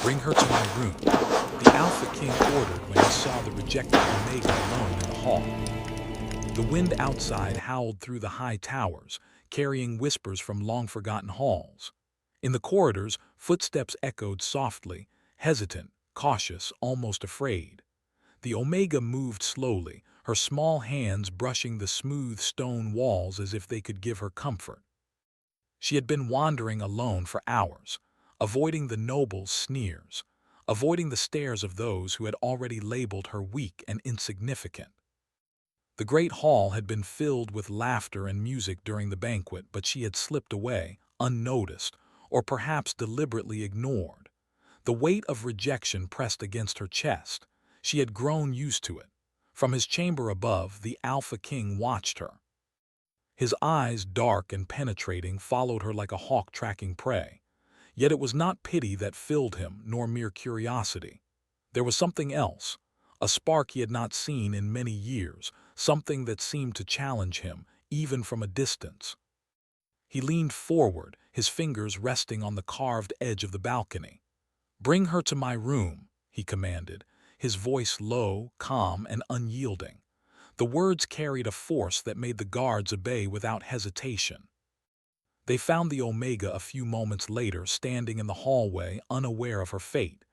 Bring her to my room, the Alpha King ordered when he saw the rejected Omega alone in the hall. The wind outside howled through the high towers, carrying whispers from long-forgotten halls. In the corridors, footsteps echoed softly, hesitant, cautious, almost afraid. The Omega moved slowly, her small hands brushing the smooth stone walls as if they could give her comfort. She had been wandering alone for hours, avoiding the nobles' sneers, avoiding the stares of those who had already labeled her weak and insignificant. The great hall had been filled with laughter and music during the banquet, but she had slipped away, unnoticed, or perhaps deliberately ignored. The weight of rejection pressed against her chest. She had grown used to it. From his chamber above, the Alpha King watched her. His eyes, dark and penetrating, followed her like a hawk tracking prey. Yet it was not pity that filled him, nor mere curiosity. There was something else, a spark he had not seen in many years, something that seemed to challenge him, even from a distance. He leaned forward, his fingers resting on the carved edge of the balcony. "Bring her to my room," he commanded, his voice low, calm, and unyielding. The words carried a force that made the guards obey without hesitation. They found the Omega a few moments later, standing in the hallway, unaware of her fate.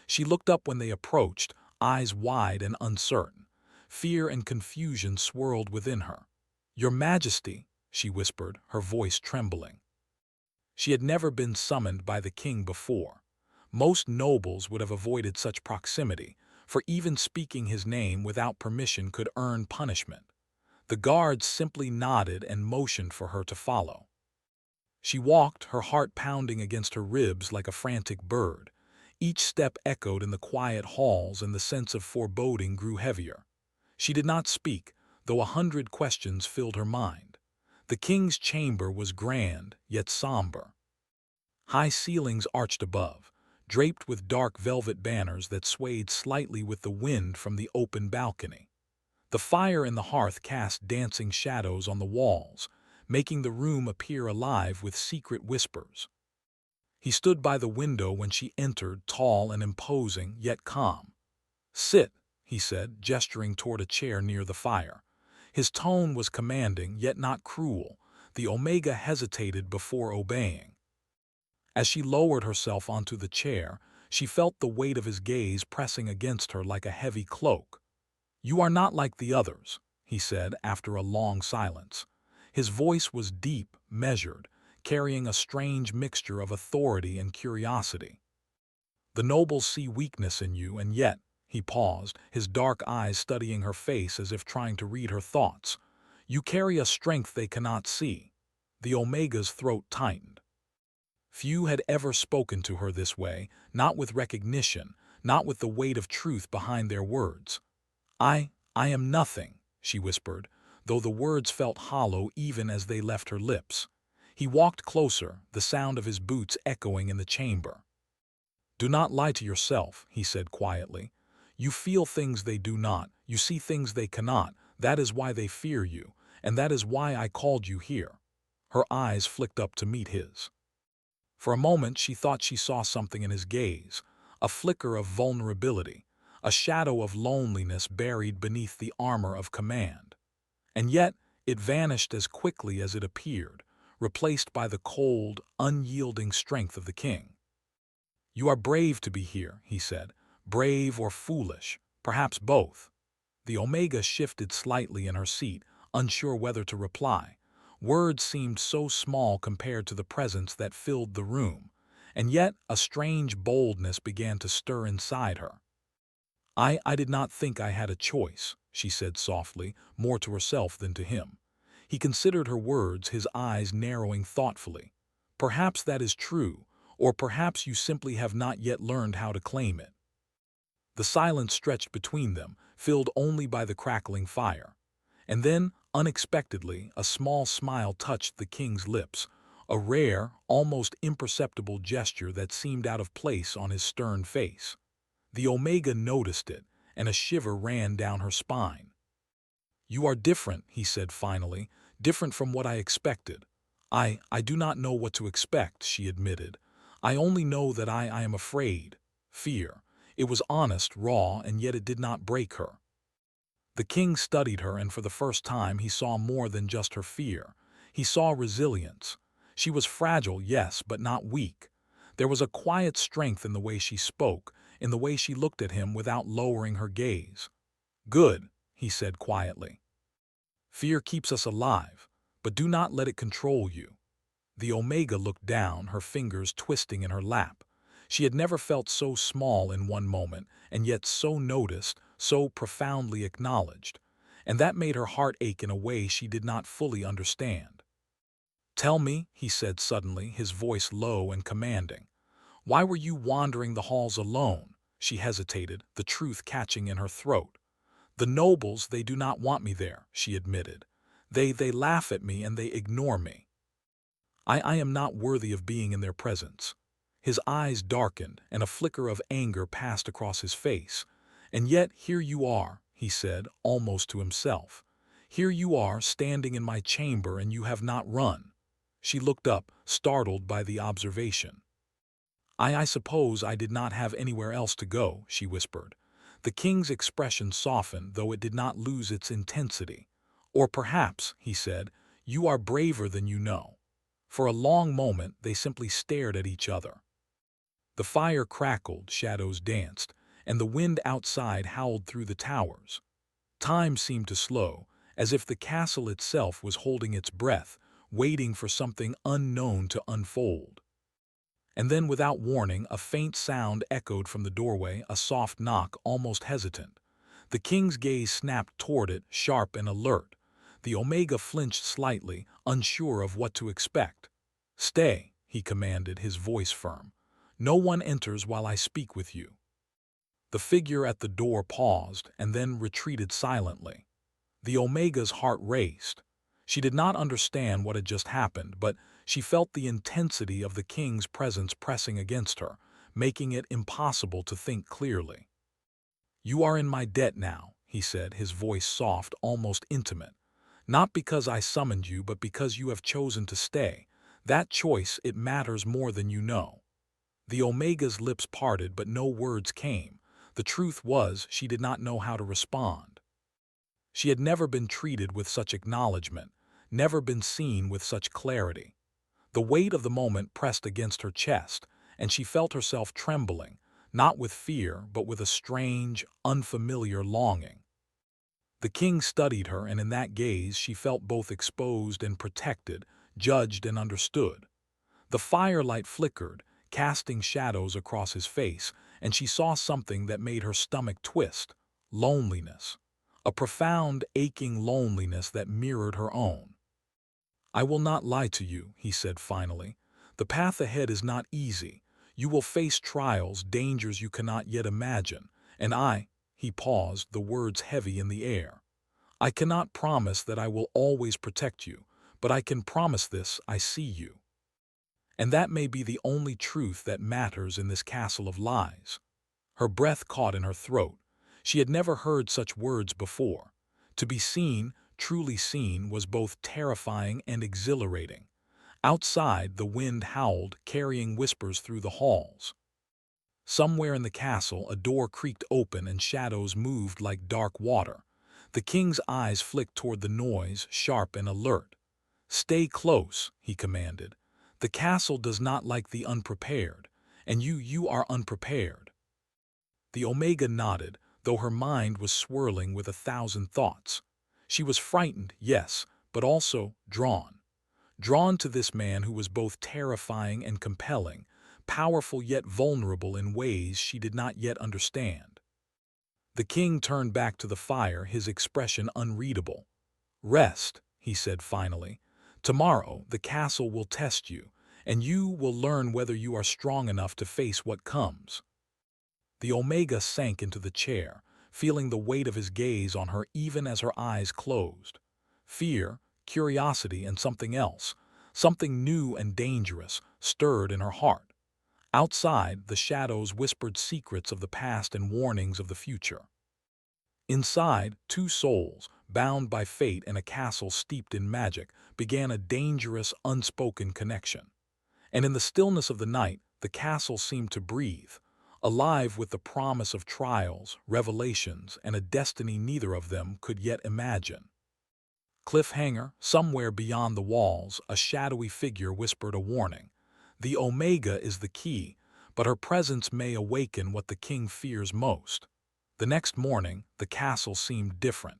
She looked up when they approached, eyes wide and uncertain. Fear and confusion swirled within her. "Your Majesty," she whispered, her voice trembling. She had never been summoned by the king before. Most nobles would have avoided such proximity, for even speaking his name without permission could earn punishment. The guards simply nodded and motioned for her to follow. She walked, her heart pounding against her ribs like a frantic bird. Each step echoed in the quiet halls, and the sense of foreboding grew heavier. She did not speak, though 100 questions filled her mind. The king's chamber was grand, yet somber. High ceilings arched above, draped with dark velvet banners that swayed slightly with the wind from the open balcony. The fire in the hearth cast dancing shadows on the walls, making the room appear alive with secret whispers. He stood by the window when she entered, tall and imposing, yet calm. "Sit," he said, gesturing toward a chair near the fire. His tone was commanding, yet not cruel. The Omega hesitated before obeying. As she lowered herself onto the chair, she felt the weight of his gaze pressing against her like a heavy cloak. "You are not like the others," he said after a long silence. His voice was deep, measured, carrying a strange mixture of authority and curiosity. "The nobles see weakness in you, and yet," he paused, his dark eyes studying her face as if trying to read her thoughts, "you carry a strength they cannot see." The Omega's throat tightened. Few had ever spoken to her this way, not with recognition, not with the weight of truth behind their words. I am nothing," she whispered, though the words felt hollow even as they left her lips. He walked closer, the sound of his boots echoing in the chamber. "Do not lie to yourself," he said quietly. "You feel things they do not, you see things they cannot. That is why they fear you, and that is why I called you here." Her eyes flicked up to meet his. For a moment she thought she saw something in his gaze, a flicker of vulnerability, a shadow of loneliness buried beneath the armor of command. And yet it vanished as quickly as it appeared, replaced by the cold, unyielding strength of the king. "You are brave to be here," he said. "Brave or foolish, perhaps both." The Omega shifted slightly in her seat, unsure whether to reply. Words seemed so small compared to the presence that filled the room, and yet a strange boldness began to stir inside her. I did not think I had a choice," she said softly, more to herself than to him. He considered her words, his eyes narrowing thoughtfully. "Perhaps that is true, or perhaps you simply have not yet learned how to claim it." The silence stretched between them, filled only by the crackling fire. And then, unexpectedly, a small smile touched the king's lips, a rare, almost imperceptible gesture that seemed out of place on his stern face. The Omega noticed it, and a shiver ran down her spine. "You are different," he said finally, "different from what I expected." I do not know what to expect," she admitted. "I only know that I am afraid." Fear. It was honest, raw, and yet it did not break her. The king studied her, and for the first time he saw more than just her fear. He saw resilience. She was fragile, yes, but not weak. There was a quiet strength in the way she spoke, in the way she looked at him without lowering her gaze. "Good," he said quietly. "Fear keeps us alive, but do not let it control you." The Omega looked down, her fingers twisting in her lap. She had never felt so small in one moment, and yet so noticed, so profoundly acknowledged. And that made her heart ache in a way she did not fully understand. "Tell me," he said suddenly, his voice low and commanding. "Why were you wandering the halls alone?" She hesitated, the truth catching in her throat. "The nobles, they do not want me there," she admitted. They laugh at me and they ignore me. I am not worthy of being in their presence." His eyes darkened, and a flicker of anger passed across his face. "And yet here you are," he said, almost to himself. "Here you are, standing in my chamber, and you have not run." She looked up, startled by the observation. I suppose I did not have anywhere else to go," she whispered. The king's expression softened, though it did not lose its intensity. "Or perhaps," he said, "you are braver than you know." For a long moment they simply stared at each other. The fire crackled, shadows danced, and the wind outside howled through the towers. Time seemed to slow, as if the castle itself was holding its breath, waiting for something unknown to unfold. And then, without warning, a faint sound echoed from the doorway, a soft knock, almost hesitant. The king's gaze snapped toward it, sharp and alert. The Omega flinched slightly, unsure of what to expect. "Stay," he commanded, his voice firm. "No one enters while I speak with you." The figure at the door paused and then retreated silently. The Omega's heart raced. She did not understand what had just happened, but she felt the intensity of the king's presence pressing against her, making it impossible to think clearly. "You are in my debt now," he said, his voice soft, almost intimate. "Not because I summoned you, but because you have chosen to stay. That choice, it matters more than you know." The Omega's lips parted, but no words came. The truth was, she did not know how to respond. She had never been treated with such acknowledgement, never been seen with such clarity. The weight of the moment pressed against her chest, and she felt herself trembling, not with fear, but with a strange, unfamiliar longing. The king studied her, and in that gaze she felt both exposed and protected, judged and understood. The firelight flickered, casting shadows across his face, and she saw something that made her stomach twist: loneliness. A profound, aching loneliness that mirrored her own. "I will not lie to you," he said finally. "The path ahead is not easy. You will face trials, dangers you cannot yet imagine, and he paused, the words heavy in the air. "I cannot promise that I will always protect you, but I can promise this: I see you. And that may be the only truth that matters in this castle of lies." Her breath caught in her throat. She had never heard such words before. To be seen, truly seen, was both terrifying and exhilarating. Outside, the wind howled, carrying whispers through the halls. Somewhere in the castle, a door creaked open and shadows moved like dark water. The king's eyes flicked toward the noise, sharp and alert. "Stay close," he commanded. "The castle does not like the unprepared, and you are unprepared." The Omega nodded, though her mind was swirling with 1,000 thoughts. She was frightened, yes, but also drawn. Drawn to this man who was both terrifying and compelling, powerful yet vulnerable in ways she did not yet understand. The king turned back to the fire, his expression unreadable. "Rest," he said finally. "Tomorrow the castle will test you, and you will learn whether you are strong enough to face what comes." The Omega sank into the chair, feeling the weight of his gaze on her even as her eyes closed. Fear, curiosity, and something else, something new and dangerous, stirred in her heart. Outside, the shadows whispered secrets of the past and warnings of the future. Inside, two souls, bound by fate in a castle steeped in magic, began a dangerous, unspoken connection. And in the stillness of the night, the castle seemed to breathe. alive with the promise of trials, revelations, and a destiny neither of them could yet imagine. Cliffhanger, somewhere beyond the walls, a shadowy figure whispered a warning. The Omega is the key, but her presence may awaken what the king fears most. The next morning, the castle seemed different.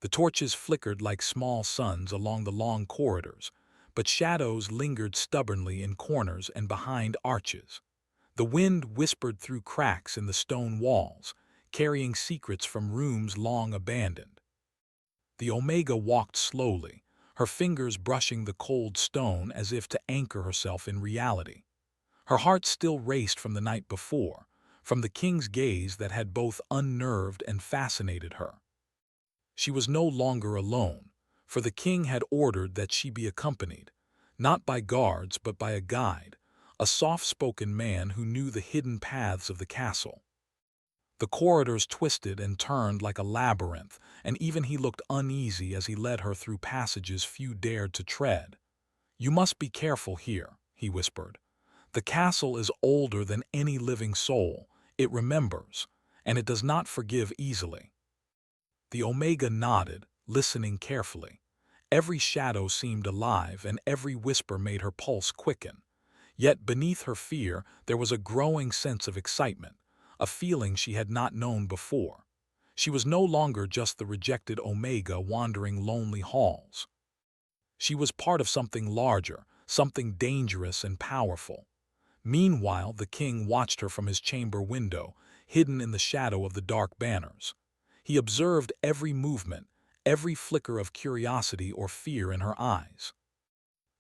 The torches flickered like small suns along the long corridors, but shadows lingered stubbornly in corners and behind arches. The wind whispered through cracks in the stone walls, carrying secrets from rooms long abandoned. The Omega walked slowly, her fingers brushing the cold stone as if to anchor herself in reality. Her heart still raced from the night before, from the king's gaze that had both unnerved and fascinated her. She was no longer alone, for the king had ordered that she be accompanied, not by guards but by a guide, a soft-spoken man who knew the hidden paths of the castle. The corridors twisted and turned like a labyrinth, and even he looked uneasy as he led her through passages few dared to tread. "You must be careful here," he whispered. "The castle is older than any living soul. It remembers, and it does not forgive easily." The Omega nodded, listening carefully. Every shadow seemed alive, and every whisper made her pulse quicken. Yet beneath her fear there was a growing sense of excitement, a feeling she had not known before. She was no longer just the rejected Omega wandering lonely halls. She was part of something larger, something dangerous and powerful. Meanwhile, the king watched her from his chamber window, hidden in the shadow of the dark banners. He observed every movement, every flicker of curiosity or fear in her eyes.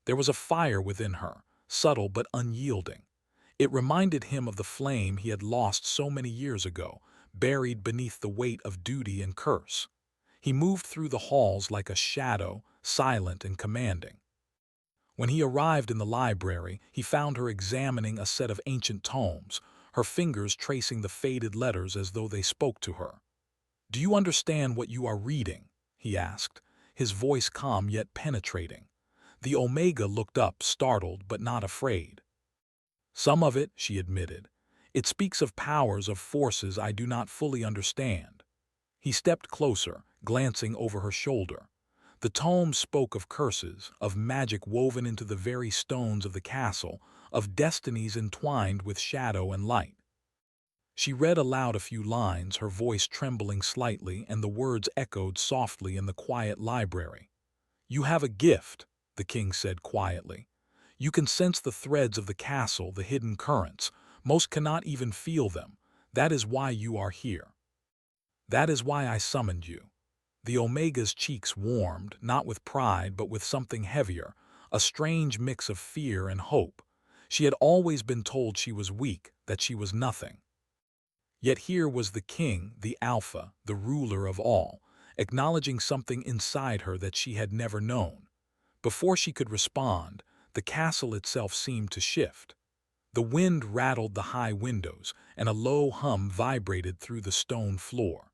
There was a fire within her, subtle but unyielding. It reminded him of the flame he had lost so many years ago, buried beneath the weight of duty and curse. He moved through the halls like a shadow, silent and commanding. When he arrived in the library, he found her examining a set of ancient tomes, her fingers tracing the faded letters as though they spoke to her. "Do you understand what you are reading?" he asked, his voice calm yet penetrating. The Omega looked up, startled but not afraid. "Some of it," she admitted. "It speaks of powers, of forces I do not fully understand." He stepped closer, glancing over her shoulder. The tome spoke of curses, of magic woven into the very stones of the castle, of destinies entwined with shadow and light. She read aloud a few lines, her voice trembling slightly, and the words echoed softly in the quiet library. "You have a gift," the king said quietly. "You can sense the threads of the castle, the hidden currents. Most cannot even feel them. That is why you are here. That is why I summoned you." The Omega's cheeks warmed, not with pride but with something heavier, a strange mix of fear and hope. She had always been told she was weak, that she was nothing. Yet here was the king, the Alpha, the ruler of all, acknowledging something inside her that she had never known. Before she could respond, the castle itself seemed to shift. The wind rattled the high windows, and a low hum vibrated through the stone floor.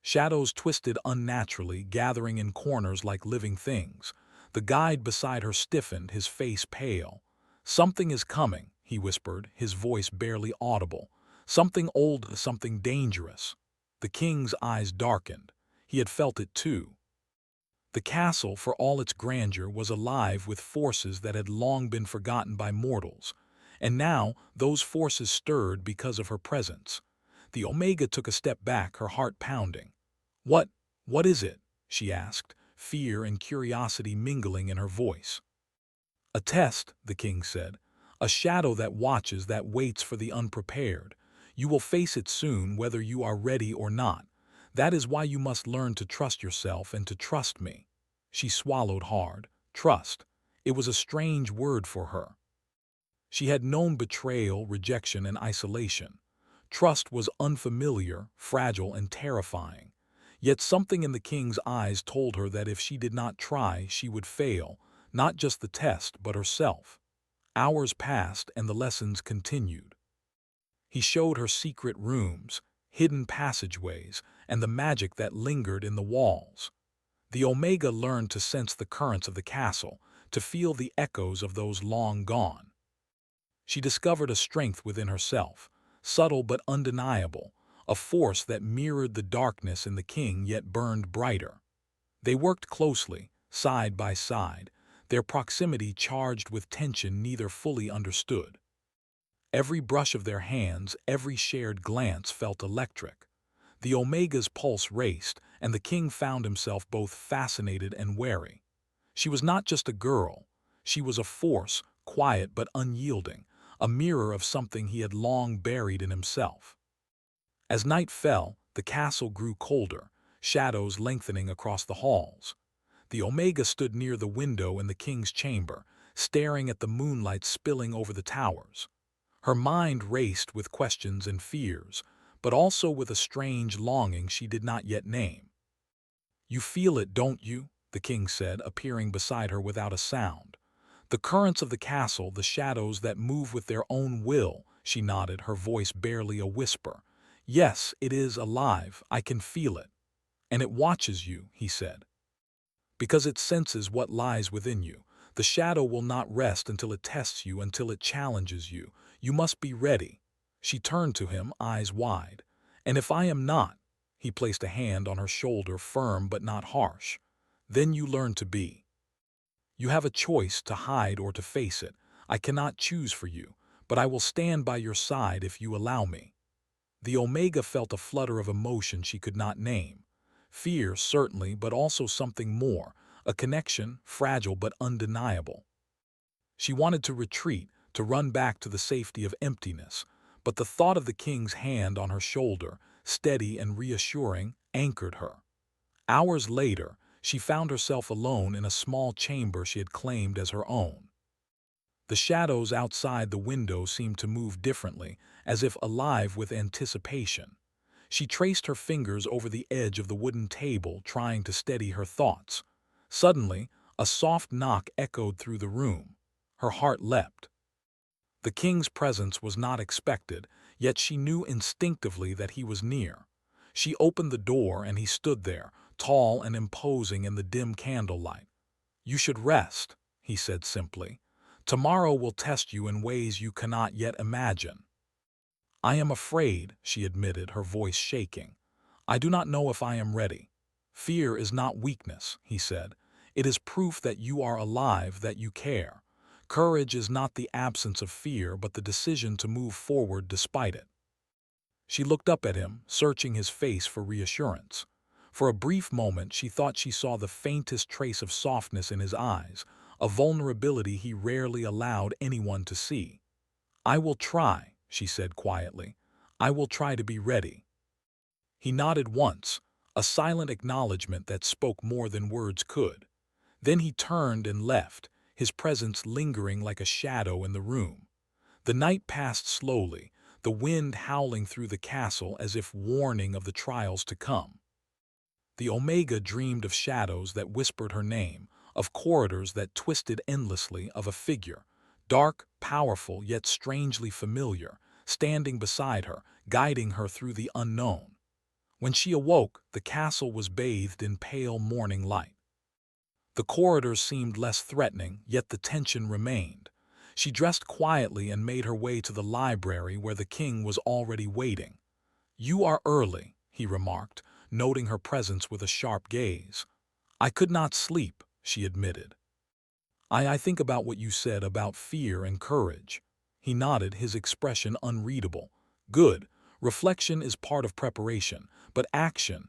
Shadows twisted unnaturally, gathering in corners like living things. The guide beside her stiffened, his face pale. "Something is coming," he whispered, his voice barely audible. "Something old, something dangerous." The king's eyes darkened. He had felt it too. The castle, for all its grandeur, was alive with forces that had long been forgotten by mortals. And now those forces stirred because of her presence. The Omega took a step back, her heart pounding. What is it?" she asked, fear and curiosity mingling in her voice. "A test," the king said. "A shadow that watches, that waits for the unprepared. You will face it soon, whether you are ready or not. That is why you must learn to trust yourself and to trust me." She swallowed hard. Trust. It was a strange word for her. She had known betrayal, rejection, and isolation. Trust was unfamiliar, fragile, and terrifying. Yet something in the king's eyes told her that if she did not try, she would fail, not just the test, but herself. Hours passed, and the lessons continued. He showed her secret rooms, hidden passageways, and the magic that lingered in the walls. The Omega learned to sense the currents of the castle, to feel the echoes of those long gone. She discovered a strength within herself, subtle but undeniable, a force that mirrored the darkness in the king yet burned brighter. They worked closely, side by side, their proximity charged with tension neither fully understood. Every brush of their hands, every shared glance felt electric. The Omega's pulse raced, and the king found himself both fascinated and wary. She was not just a girl. She was a force, quiet but unyielding, a mirror of something he had long buried in himself. As night fell, the castle grew colder, shadows lengthening across the halls. The Omega stood near the window in the king's chamber, staring at the moonlight spilling over the towers. Her mind raced with questions and fears, but also with a strange longing she did not yet name. "You feel it, don't you?" the king said, appearing beside her without a sound. "The currents of the castle, the shadows that move with their own will," she nodded, her voice barely a whisper. "Yes, it is alive, I can feel it. And it watches you," he said, "because it senses what lies within you. The shadow will not rest until it tests you, until it challenges you. You must be ready." She turned to him, eyes wide. "And if I am not?" He placed a hand on her shoulder, firm but not harsh. "Then you learn to be. You have a choice, to hide or to face it. I cannot choose for you, but I will stand by your side if you allow me." The Omega felt a flutter of emotion she could not name. Fear, certainly, but also something more, a connection, fragile but undeniable. She wanted to retreat, to run back to the safety of emptiness, but the thought of the king's hand on her shoulder, steady and reassuring, anchored her. Hours later, she found herself alone in a small chamber she had claimed as her own. The shadows outside the window seemed to move differently, as if alive with anticipation. She traced her fingers over the edge of the wooden table, trying to steady her thoughts. Suddenly, a soft knock echoed through the room. Her heart leapt. The king's presence was not expected, yet she knew instinctively that he was near. She opened the door and he stood there, tall and imposing in the dim candlelight. "You should rest," he said simply. "Tomorrow will test you in ways you cannot yet imagine." "I am afraid," she admitted, her voice shaking. "I do not know if I am ready." "Fear is not weakness," he said. "It is proof that you are alive, that you care. Courage is not the absence of fear, but the decision to move forward despite it." She looked up at him, searching his face for reassurance. For a brief moment she thought she saw the faintest trace of softness in his eyes, a vulnerability he rarely allowed anyone to see. "I will try," she said quietly. "I will try to be ready." He nodded once, a silent acknowledgement that spoke more than words could. Then he turned and left, his presence lingering like a shadow in the room. The night passed slowly, the wind howling through the castle as if warning of the trials to come. The Omega dreamed of shadows that whispered her name, of corridors that twisted endlessly, of a figure, dark, powerful, yet strangely familiar, standing beside her, guiding her through the unknown. When she awoke, the castle was bathed in pale morning light. The corridors seemed less threatening, yet the tension remained. She dressed quietly and made her way to the library where the king was already waiting. "You are early," he remarked, noting her presence with a sharp gaze. "I could not sleep," she admitted. I think about what you said about fear and courage." He nodded, his expression unreadable. "Good. Reflection is part of preparation, but action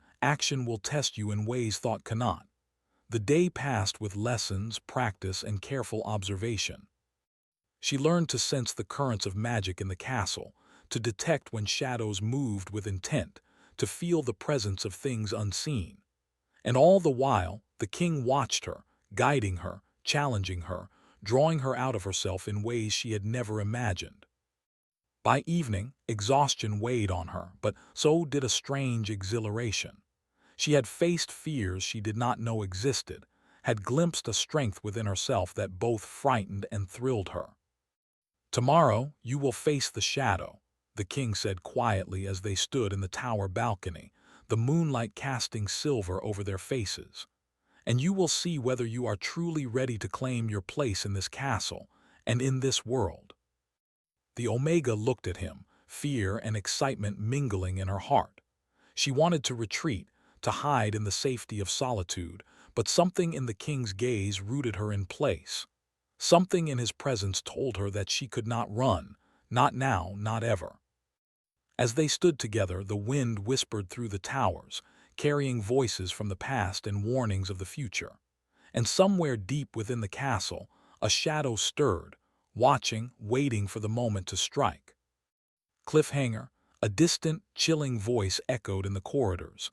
will test you in ways thought cannot." The day passed with lessons, practice, and careful observation. She learned to sense the currents of magic in the castle, to detect when shadows moved with intent, to feel the presence of things unseen. And all the while, the king watched her, guiding her, challenging her, drawing her out of herself in ways she had never imagined. By evening, exhaustion weighed on her, but so did a strange exhilaration. She had faced fears she did not know existed, had glimpsed a strength within herself that both frightened and thrilled her. "Tomorrow you will face the shadow," the king said quietly as they stood in the tower balcony, the moonlight casting silver over their faces. "And you will see whether you are truly ready to claim your place in this castle and in this world." The Omega looked at him, fear, and excitement mingling in her heart. She wanted to retreat, to hide in the safety of solitude, but something in the king's gaze rooted her in place. Something in his presence told her that she could not run, not now, not ever. As they stood together, the wind whispered through the towers, carrying voices from the past and warnings of the future. And somewhere deep within the castle, a shadow stirred, watching, waiting for the moment to strike. Cliffhanger, a distant, chilling voice echoed in the corridors.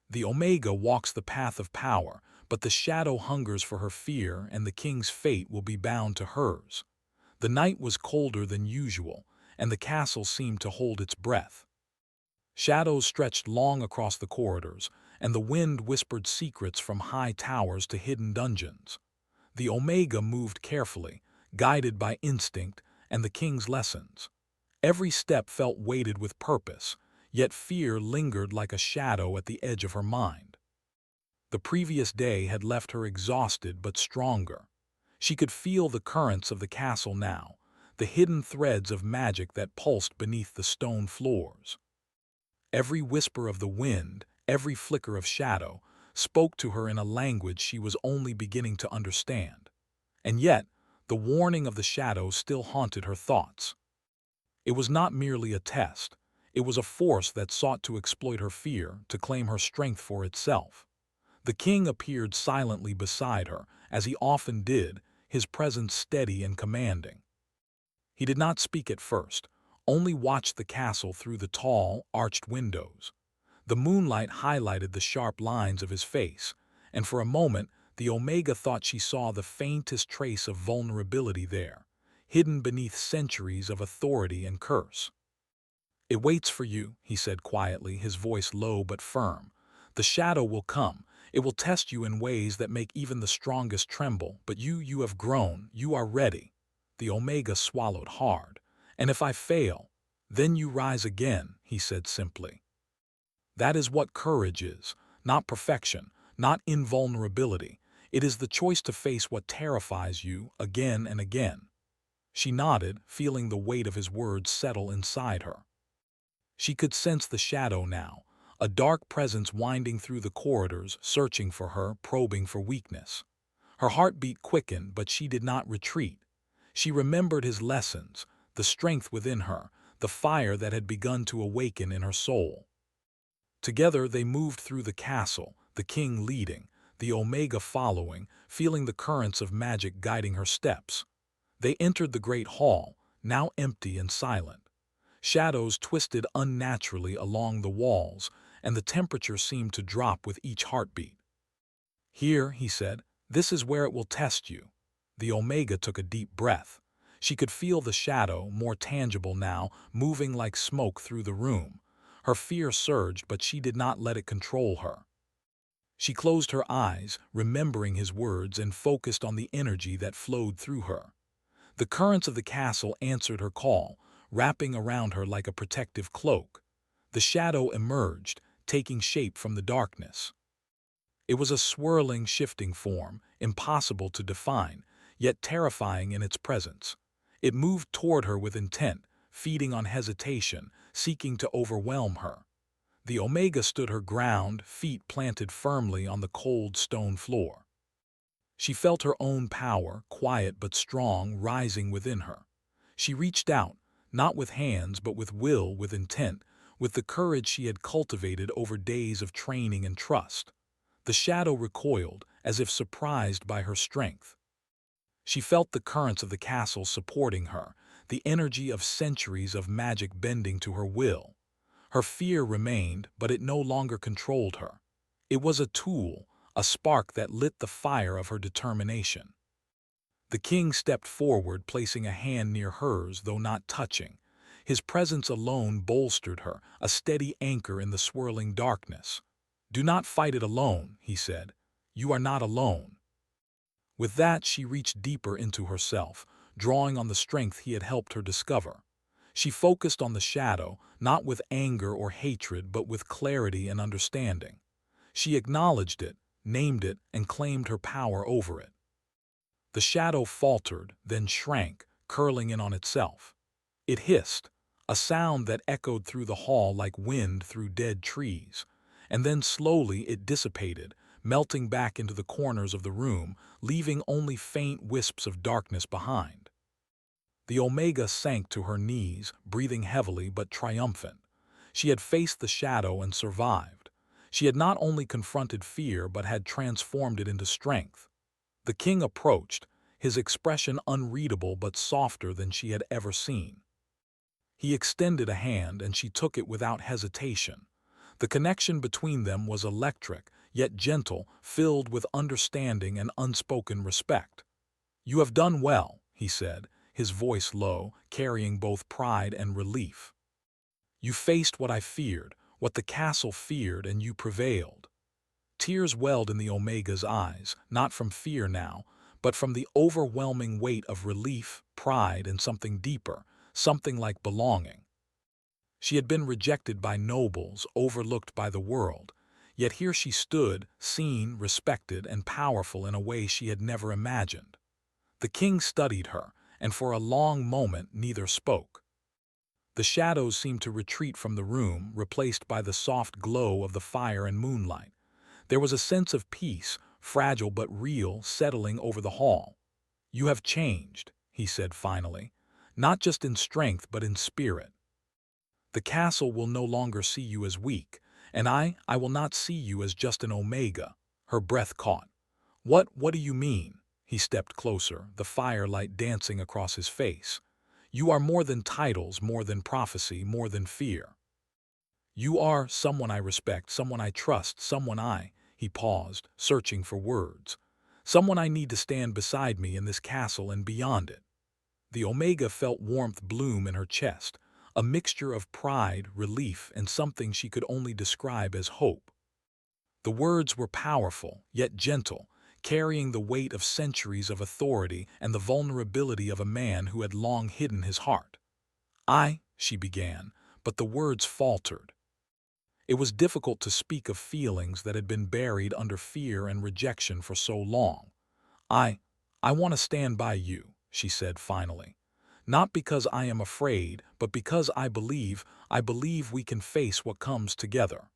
The Omega walks the path of power, but the shadow hungers for her fear, and the king's fate will be bound to hers. The night was colder than usual, and the castle seemed to hold its breath. Shadows stretched long across the corridors, and the wind whispered secrets from high towers to hidden dungeons. The Omega moved carefully, guided by instinct and the king's lessons. Every step felt weighted with purpose, yet fear lingered like a shadow at the edge of her mind. The previous day had left her exhausted but stronger. She could feel the currents of the castle now, the hidden threads of magic that pulsed beneath the stone floors. Every whisper of the wind, every flicker of shadow, spoke to her in a language she was only beginning to understand. And yet, the warning of the shadows still haunted her thoughts. It was not merely a test. It was a force that sought to exploit her fear, to claim her strength for itself. The king appeared silently beside her, as he often did, his presence steady and commanding. He did not speak at first, only watched the castle through the tall, arched windows. The moonlight highlighted the sharp lines of his face, and for a moment the Omega thought she saw the faintest trace of vulnerability there, hidden beneath centuries of authority and curse. "It waits for you," he said quietly, his voice low but firm. "The shadow will come. It will test you in ways that make even the strongest tremble, but you have grown, you are ready." The Omega swallowed hard. "And if I fail, then you rise again," he said simply. That is what courage is, not perfection, not invulnerability. It is the choice to face what terrifies you again and again. She nodded, feeling the weight of his words settle inside her. She could sense the shadow now, a dark presence winding through the corridors, searching for her, probing for weakness. Her heartbeat quickened, but she did not retreat. She remembered his lessons, the strength within her, the fire that had begun to awaken in her soul. Together they moved through the castle, the king leading, the Omega following, feeling the currents of magic guiding her steps. They entered the great hall, now empty and silent. Shadows twisted unnaturally along the walls, and the temperature seemed to drop with each heartbeat. "Here," he said, "this is where it will test you." The Omega took a deep breath. She could feel the shadow, more tangible now, moving like smoke through the room. Her fear surged, but she did not let it control her. She closed her eyes, remembering his words, and focused on the energy that flowed through her. The currents of the castle answered her call, wrapping around her like a protective cloak. The shadow emerged, taking shape from the darkness. It was a swirling, shifting form, impossible to define, yet terrifying in its presence. It moved toward her with intent, feeding on hesitation, seeking to overwhelm her. The Omega stood her ground, feet planted firmly on the cold stone floor. She felt her own power, quiet but strong, rising within her. She reached out, not with hands but with will, with intent, with the courage she had cultivated over days of training and trust. The shadow recoiled, as if surprised by her strength. She felt the currents of the castle supporting her, the energy of centuries of magic bending to her will. Her fear remained, but it no longer controlled her. It was a tool, a spark that lit the fire of her determination. The king stepped forward, placing a hand near hers, though not touching. His presence alone bolstered her, a steady anchor in the swirling darkness. "Do not fight it alone," he said. "You are not alone." With that, she reached deeper into herself, drawing on the strength he had helped her discover. She focused on the shadow, not with anger or hatred, but with clarity and understanding. She acknowledged it, named it, and claimed her power over it. The shadow faltered, then shrank, curling in on itself. It hissed, a sound that echoed through the hall like wind through dead trees. And then slowly it dissipated, melting back into the corners of the room, leaving only faint wisps of darkness behind. The Omega sank to her knees, breathing heavily but triumphant. She had faced the shadow and survived. She had not only confronted fear but had transformed it into strength. The king approached, his expression unreadable but softer than she had ever seen. He extended a hand and she took it without hesitation. The connection between them was electric, yet gentle, filled with understanding and unspoken respect. "You have done well," he said, his voice low, carrying both pride and relief. "You faced what I feared, what the castle feared, and you prevailed." Tears welled in the Omega's eyes, not from fear now, but from the overwhelming weight of relief, pride, and something deeper, something like belonging. She had been rejected by nobles, overlooked by the world, yet here she stood, seen, respected, and powerful in a way she had never imagined. The king studied her, and for a long moment neither spoke. The shadows seemed to retreat from the room, replaced by the soft glow of the fire and moonlight. There was a sense of peace, fragile but real, settling over the hall. "You have changed," he said finally, "not just in strength but in spirit. The castle will no longer see you as weak, and I will not see you as just an Omega." Her breath caught. What do you mean?" He stepped closer, the firelight dancing across his face. "You are more than titles, more than prophecy, more than fear. You are someone I respect, someone I trust, He paused, searching for words. "Someone I need to stand beside me in this castle and beyond it." The Omega felt warmth bloom in her chest, a mixture of pride, relief, and something she could only describe as hope. The words were powerful, yet gentle, carrying the weight of centuries of authority and the vulnerability of a man who had long hidden his heart. She began, but the words faltered. It was difficult to speak of feelings that had been buried under fear and rejection for so long. I want to stand by you," she said finally. "Not because I am afraid, but because I believe we can face what comes together."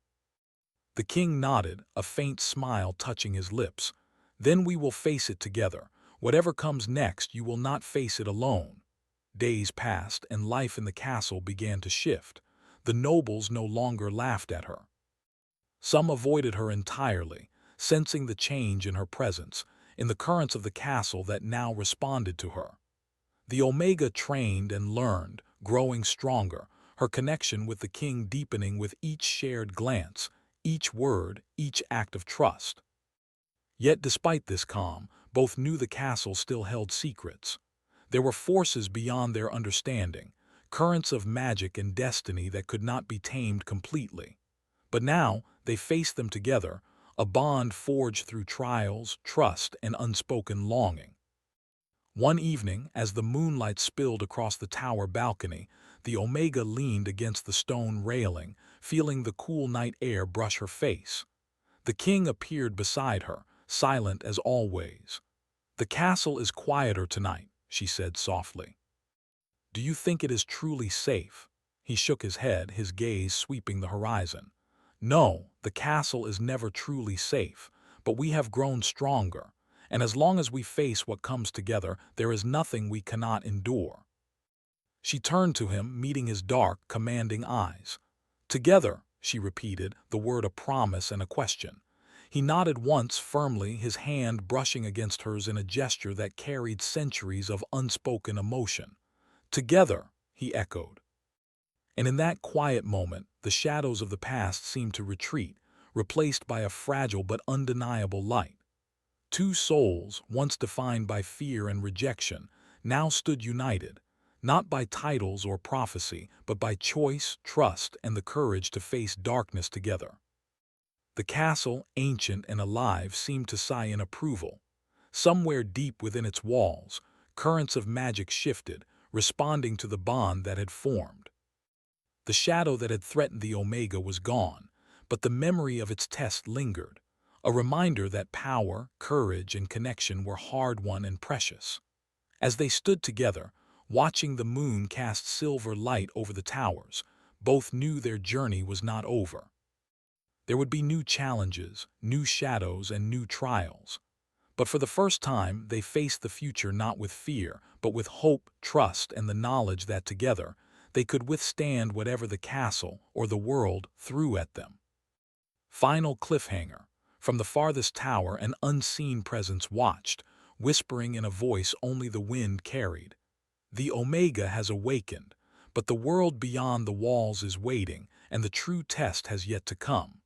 The king nodded, a faint smile touching his lips. "Then we will face it together. Whatever comes next, you will not face it alone." Days passed, and life in the castle began to shift. The nobles no longer laughed at her. Some avoided her entirely, sensing the change in her presence, in the currents of the castle that now responded to her. The Omega trained and learned, growing stronger, her connection with the king deepening with each shared glance, each word, each act of trust. Yet despite this calm, both knew the castle still held secrets. There were forces beyond their understanding, currents of magic and destiny that could not be tamed completely. But now they faced them together, a bond forged through trials, trust, and unspoken longing. One evening, as the moonlight spilled across the tower balcony, the Omega leaned against the stone railing, feeling the cool night air brush her face. The king appeared beside her, silent as always. "The castle is quieter tonight," she said softly. "Do you think it is truly safe?" He shook his head, his gaze sweeping the horizon. "No, the castle is never truly safe, but we have grown stronger, and as long as we face what comes together, there is nothing we cannot endure." She turned to him, meeting his dark, commanding eyes. "Together," she repeated, the word a promise and a question. He nodded once firmly, his hand brushing against hers in a gesture that carried centuries of unspoken emotion. "Together," he echoed. And in that quiet moment, the shadows of the past seemed to retreat, replaced by a fragile but undeniable light. Two souls, once defined by fear and rejection, now stood united, not by titles or prophecy, but by choice, trust, and the courage to face darkness together. The castle, ancient and alive, seemed to sigh in approval. Somewhere deep within its walls, currents of magic shifted, responding to the bond that had formed. The shadow that had threatened the Omega was gone, but the memory of its test lingered, a reminder that power, courage, and connection were hard-won and precious. As they stood together, Watching the moon cast silver light over the towers, both knew their journey was not over. There would be new challenges, new shadows, and new trials. But for the first time, they faced the future not with fear, but with hope, trust, and the knowledge that together, they could withstand whatever the castle or the world threw at them. Final cliffhanger. From the farthest tower, an unseen presence watched, whispering in a voice only the wind carried. The Omega has awakened, but the world beyond the walls is waiting, and the true test has yet to come.